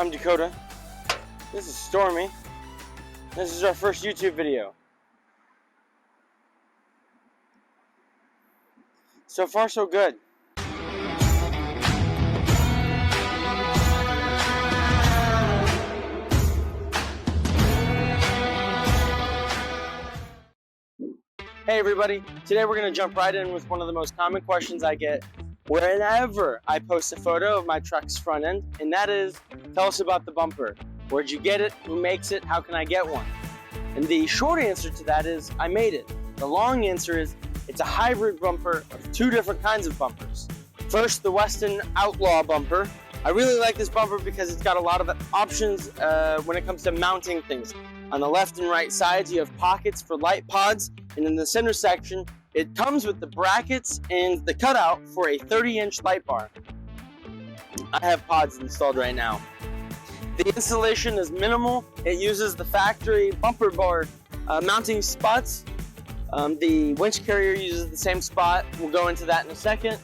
I'm Dakota. This is Stormy. This is our first YouTube video. So far, so good. Hey everybody, today we're going to jump right in with one of the most common questions I get whenever I post a photo of my truck's front end, and that is, tell us about the bumper. Where'd you get it? Who makes it? How can I get one? And the short answer to that is, I made it. The long answer is, it's a hybrid bumper of two different kinds of bumpers. First, the Westin Outlaw bumper. I really like this bumper because it's got a lot of options when it comes to mounting things. On the left and right sides, you have pockets for light pods, and in the center section, it comes with the brackets and the cutout for a 30-inch light bar. I have pods installed right now. The installation is minimal. It uses the factory bumper bar mounting spots. The winch carrier uses the same spot. We'll go into that in a second.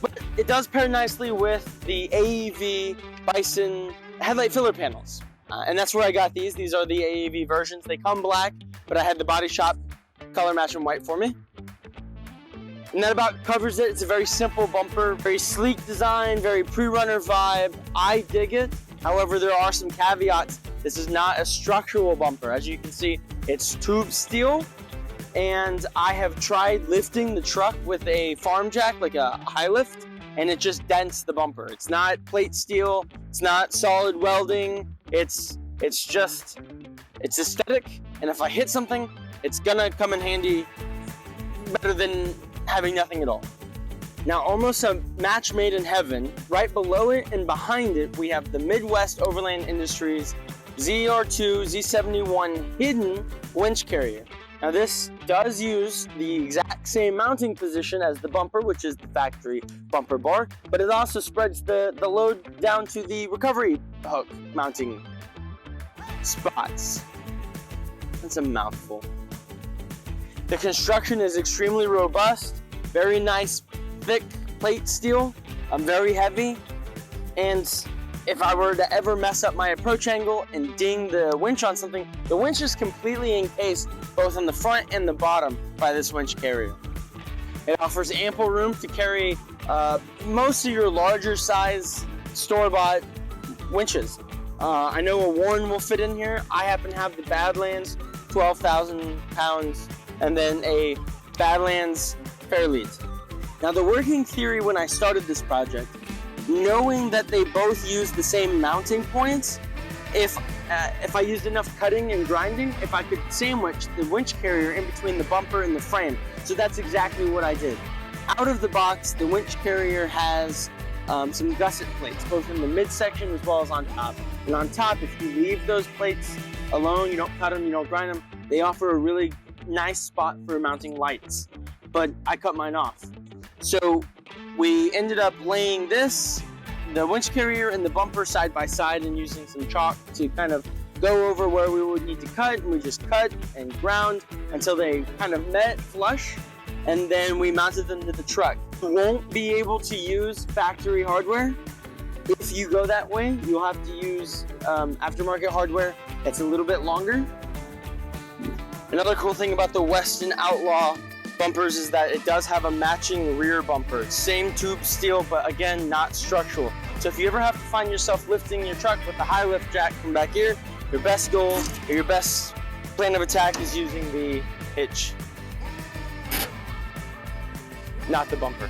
But it does pair nicely with the AEV Bison headlight filler panels. And that's where I got these. These are the AEV versions. They come black, but I had the body shop color match them white for me. And that about covers it. It's a very simple bumper, very sleek design, very pre-runner vibe. I dig it. However, there are some caveats. This is not a structural bumper. As you can see, it's tube steel. And I have tried lifting the truck with a farm jack, like a high lift, and it just dents the bumper. It's not plate steel. It's not solid welding. It's aesthetic. And if I hit something, it's gonna come in handy better than having nothing at all. Now, almost a match made in heaven. Right below it and behind it, we have the Midwest Overland Industries ZR2 Z71 hidden winch carrier. Now, this does use the exact same mounting position as the bumper, which is the factory bumper bar, but it also spreads the load down to the recovery hook mounting spots. That's a mouthful. The construction is extremely robust, very nice, thick plate steel, very heavy, and if I were to ever mess up my approach angle and ding the winch on something, the winch is completely encased both on the front and the bottom by this winch carrier. It offers ample room to carry most of your larger size store-bought winches. I know a Warren will fit in here. I happen to have the Badlands 12,000 pounds and then a Badlands Fairlead. Now, the working theory when I started this project, knowing that they both use the same mounting points, if I used enough cutting and grinding, if I could sandwich the winch carrier in between the bumper and the frame. So that's exactly what I did. Out of the box, the winch carrier has some gusset plates, both in the midsection as well as on top. And on top, if you leave those plates alone, you don't cut them, you don't grind them, they offer a really nice spot for mounting lights. But I cut mine off. So we ended up laying the winch carrier and the bumper side by side and using some chalk to kind of go over where we would need to cut, and we just cut and ground until they kind of met flush, and then we mounted them to the truck. You won't be able to use factory hardware. If you go that way, you'll have to use aftermarket hardware that's a little bit longer. Another cool thing about the Westin Outlaw bumpers is that it does have a matching rear bumper. Same tube steel, but again, not structural. So if you ever have to find yourself lifting your truck with a high lift jack from back here, your best goal or your best plan of attack is using the hitch, not the bumper.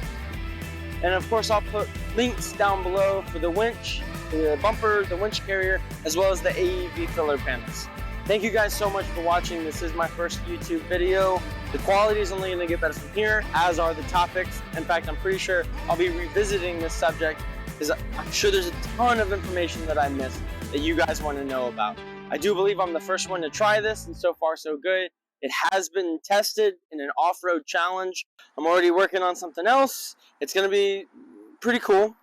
And of course, I'll put links down below for the winch, the bumper, the winch carrier, as well as the AEV filler panels. Thank you guys so much for watching. This is my first YouTube video. The quality is only going to get better from here, as are the topics. In fact, I'm pretty sure I'll be revisiting this subject because I'm sure there's a ton of information that I missed that you guys want to know about. I do believe I'm the first one to try this, and so far so good. It has been tested in an off-road challenge. I'm already working on something else. It's going to be pretty cool.